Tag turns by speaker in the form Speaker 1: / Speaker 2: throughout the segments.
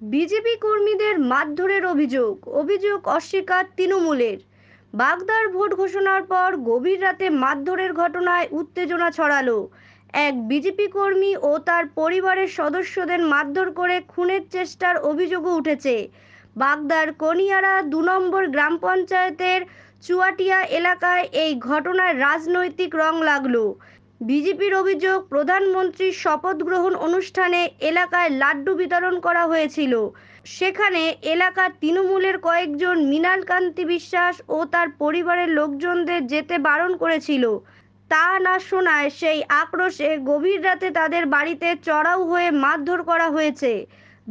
Speaker 1: BJP কর্মীদের মারধরের অভিযোগ অস্বীকার তৃণমূলের। বাগদার ভোট ঘোষণার পর গভীর রাতে মারধরের ঘটনায় উত্তেজনা ছড়ালো। এক বিজেপি কর্মী ও তার পরিবারের সদস্যদের মারধর করে খুনের চেষ্টার অভিযোগও উঠেছে। বাগদার কনিয়ারা ২ নম্বর গ্রাম পঞ্চায়েতের চুয়াটিয়া এলাকায় এই ঘটনায় রাজনৈতিক রং লাগলো। বিজেপির অভিযোগ, প্রধানমন্ত্রীর শপথ গ্রহণ অনুষ্ঠানে এলাকায় লাড্ডু বিতরণ করা হয়েছিল। সেখানে এলাকার তৃণমূলের কয়েকজন মৃণাল কান্তি বিশ্বাস ও তার পরিবারের লোকজনদের যেতে বারণ করেছিল। তা না শোনায় সেই আক্রোশে গভীর রাতে তাদের বাড়িতে চড়াও হয়ে মারধর করা হয়েছে।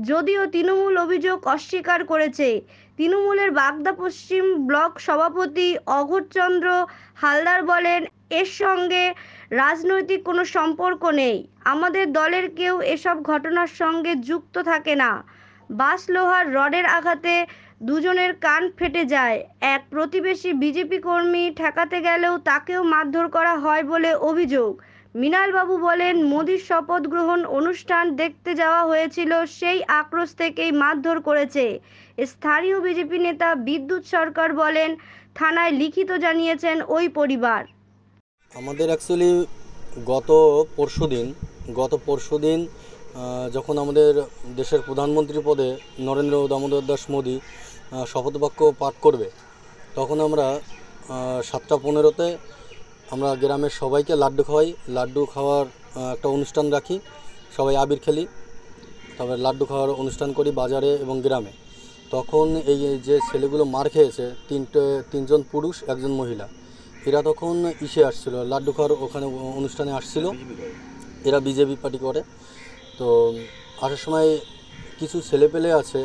Speaker 1: যদিও তৃণমূল অভিযোগ অস্বীকার করেছে। তৃণমূলের বাগদা পশ্চিম ব্লক সভাপতি অঘোরচন্দ্র হালদার বলেন, এর সঙ্গে রাজনৈতিক কোনো সম্পর্ক নেই। আমাদের দলের কেউ এসব ঘটনার সঙ্গে যুক্ত থাকে না। বাঁশ লোহার রডের আঘাতে দুজনের কান ফেটে যায়। এক প্রতিবেশী বিজেপি কর্মী ঠেকাতে গেলেও তাকেও মারধর করা হয় বলে অভিযোগ। মৃণালবাবু বলেন, মোদির শপথ গ্রহণ অনুষ্ঠান দেখতে যাওয়া হয়েছিল, সেই আক্রোশ থেকেই মারধর করেছে। স্থানীয় বিজেপি নেতা বিদ্যুৎ সরকার বলেন, থানায় লিখিত জানিয়েছেন ওই পরিবার।
Speaker 2: আমাদের অ্যাকচুয়ালি গত পরশুদিন যখন আমাদের দেশের প্রধানমন্ত্রী পদে নরেন্দ্র দামোদর দাস মোদি শপথবাক্য পাঠ করবে, তখন আমরা 7টা 15-তে আমরা গ্রামের সবাইকে লাড্ডু খাওয়াই। লাড্ডু খাওয়ার একটা অনুষ্ঠান রাখি, সবাই আবির খেলি, তারপরে লাড্ডু খাওয়ার অনুষ্ঠান করি বাজারে এবং গ্রামে। তখন এই যে ছেলেগুলো মার খেয়েছে, তিনজন পুরুষ, একজন মহিলা, এরা তখন আসছিল লাড্ডু খাওয়ার ওখানে অনুষ্ঠানে আসছিল। এরা বিজেপি পার্টি করে। তো আসার সময় কিছু ছেলেপেলে আছে,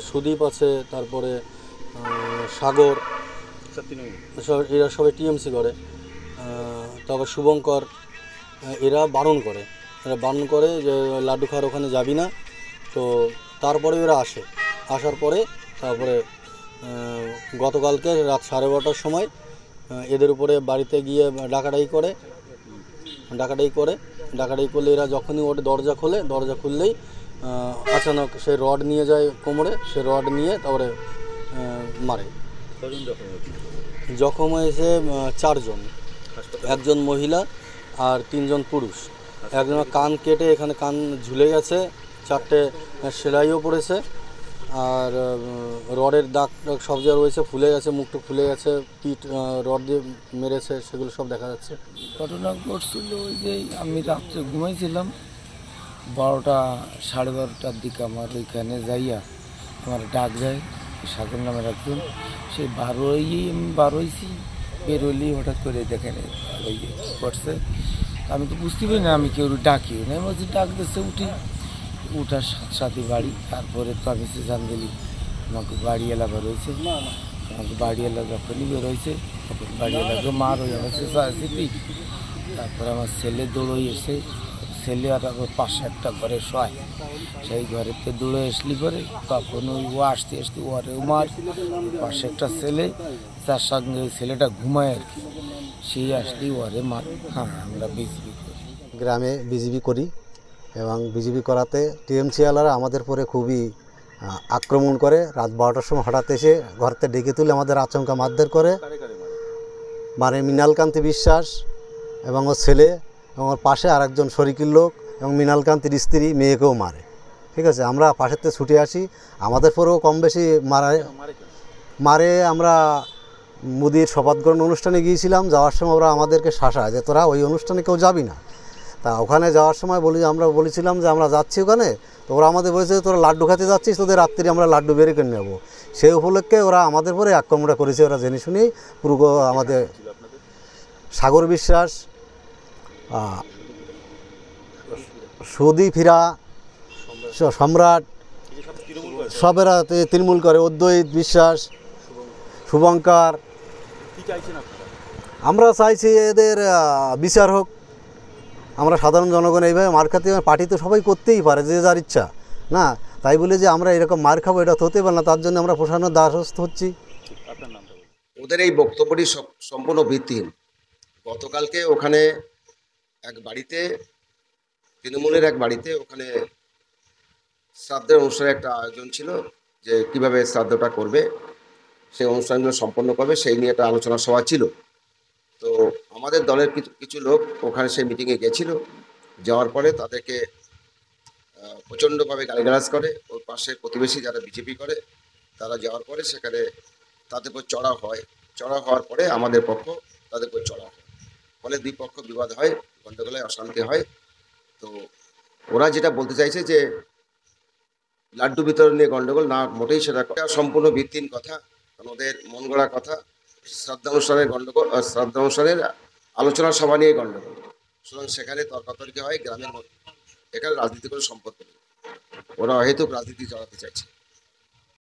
Speaker 2: সুদীপ আছে, তারপরে সাগর, এরা সবাই টিএমসি করে। তারপর শুভঙ্কর, এরা বারণ করে যে লাড্ডু খাওয়ার ওখানে যাবি না। তো তারপরে এরা আসার পরে তারপরে গতকালকে রাত 12:30টার সময় এদের উপরে বাড়িতে গিয়ে ডাকাডাকি করলে এরা যখনই ওর দরজা খুললেই আচানক সে রড নিয়ে যায় কোমরে, সে রড নিয়ে তারপরে মারে। জখম হয়েছে 4 জন, একজন মহিলা আর 3 জন পুরুষ। একজনের কান কেটে এখানে কান ঝুলে গেছে, 4টে সেলাইও পড়েছে, আর রডের দাগ সব যা রয়েছে, ফুলে গেছে, মুখটা ফুলে গেছে, পিঠ রড দিয়ে মেরেছে, সেগুলো সব দেখা যাচ্ছে।
Speaker 3: ঘটনা ঘটছিল ওই যে আমি রাত্রে ঘুমাইছিলাম, 12টা 12:30টার দিকে আমার ওইখানে যাইয়া আমার ডাক যায় সাগর নামের একজন। সেই আমি বার হয়েছি, বেরোলেই হঠাৎ করে দেখেন ওই করছে। আমি তো বুঝতে পারি না, আমি কেউ ডাকি না, আমি বলছি ডাক দিচ্ছে, উঠার সাথে সাথে বাড়ি। তারপরে তো আমি জান দিলি আমাকে বাড়ি এলাকা রয়েছে, আমাকে বাড়ি এলাকা যখনই বেরোয়েছে তখন বাড়ি এলাকা মার হয়ে গেছে। তারপরে আমার ছেলে দৌড়ই এসে, ছেলে আর আমার পাশে একটা ঘরে শোয়, সেই ঘরেতে দৌড়ে আসলি পরে তখন ও আসতে ওরেও মার। পাশে একটা ছেলে, তার সঙ্গে ওই ছেলেটা ঘুমায় আর কি, সেই আসলি ওরে মার। হ্যাঁ, আমরা বিজেপি করি,
Speaker 4: গ্রামে বিজেপি করি, এবং বিজেপি করাতে টিএমসি ওয়ালারা আমাদের পরে খুবই আক্রমণ করে। রাত 12টার সময় হঠাৎ এসে ঘরতে ডেকে তুলে আমাদের আচমকা মারধর করে। মানে মৃণালকান্তি বিশ্বাস এবং ওর ছেলে এবং ওর পাশে আরেকজন শরিকির লোক এবং মৃণালকান্তির স্ত্রী মেয়েকেও মারে। ঠিক আছে, আমরা পাশের থেকে ছুটে আসি, আমাদের পরেও কম বেশি মারে। আমরা মোদির শপথ গ্রহণ অনুষ্ঠানে গিয়েছিলাম, যাওয়ার সময় ওরা আমাদেরকে শাসায় যে তোরা ওই অনুষ্ঠানে কেউ যাবি না। তা ওখানে যাওয়ার সময় আমরা বলেছিলাম যে আমরা যাচ্ছি ওখানে, তো ওরা আমাদের বলেছে তোরা লাড্ডু খেতে যাচ্ছিস, তোদের রাত্রি আমরা লাড্ডু বের করে নেব। সেই উপলক্ষে ওরা আমাদের পরে আক্রমণটা করেছে। ওরা জেনে শুনেই পুরো আমাদের সাগর বিশ্বাস, সুদীপ হীরা, সম্রাট, সবেরা তৃণমূল করে, অদ্বৈত বিশ্বাস, শুভঙ্কর। আমরা চাইছি এদের বিচার হোক। আমরা সাধারণ জনগণ এইভাবে মার খাতে, পার্টি তো সবাই করতেই পারে যে যার ইচ্ছা না, তাই বলে যে আমরা এরকম মার খাবো এটা তো হতে পারে না। তার জন্য আমরা প্রশাসনের দ্বারস্থ হচ্ছি।
Speaker 5: ওদের এই বক্তব্যটি সম্পূর্ণ ভিত্তিহীন। গতকালকে ওখানে এক বাড়িতে, তৃণমূলের এক বাড়িতে, ওখানে শ্রাদ্ধের অনুষ্ঠানের একটা আয়োজন ছিল, যে কিভাবে শ্রাদ্ধটা করবে, সেই অনুষ্ঠানগুলো সম্পন্ন করবে, সেই নিয়ে একটা আলোচনা সভা ছিল। তো আমাদের দলের কিছু কিছু লোক ওখানে সেই মিটিংয়ে গেছিল। যাওয়ার পরে তাদেরকে প্রচণ্ডভাবে গালিগালাজ করে। ওর পাশে প্রতিবেশী যারা বিজেপি করে, তারা যাওয়ার পরে সেখানে তাদের উপর চড়া হয়। চড়া হওয়ার পরে আমাদের পক্ষ তাদের উপর চড়া হয়, ফলে দুই পক্ষ বিবাদ হয়, গণ্ডগোলে অশান্তি হয়। তো ওরা যেটা বলতে চাইছে যে লাড্ডু বিতরণ নিয়ে গণ্ডগোল, না, মোটেই সেটা সম্পূর্ণ ভিত্তিহীন কথা, কারণ ওদের মন গড়া কথা। শ্রদ্ধানুষ্ঠানের গণ্ডগোল, শ্রদ্ধানুষ্ঠানের আলোচনা সভা নিয়ে গণ্ডগোল, সুতরাং সেখানে তর্কাতর্কি হয় গ্রামের মধ্যে। এখানে রাজনীতি করে সম্পর্ক নেই, ওরা অহেতুক রাজনীতি চালাতে চাইছে।